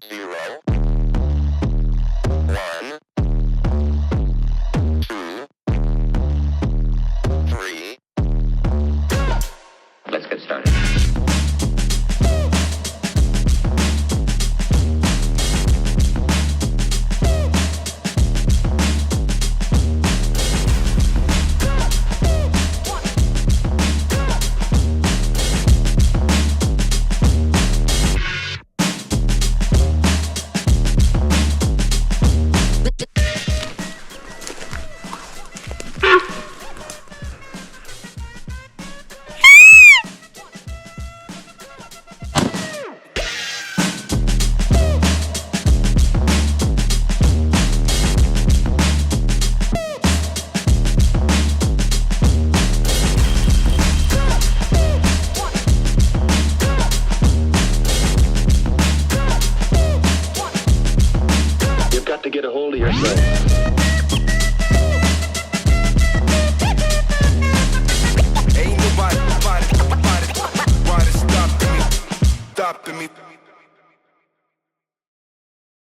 0, 1, 2, 3. Let's get started. To get a hold of yourself. Ain't nobody stopping me.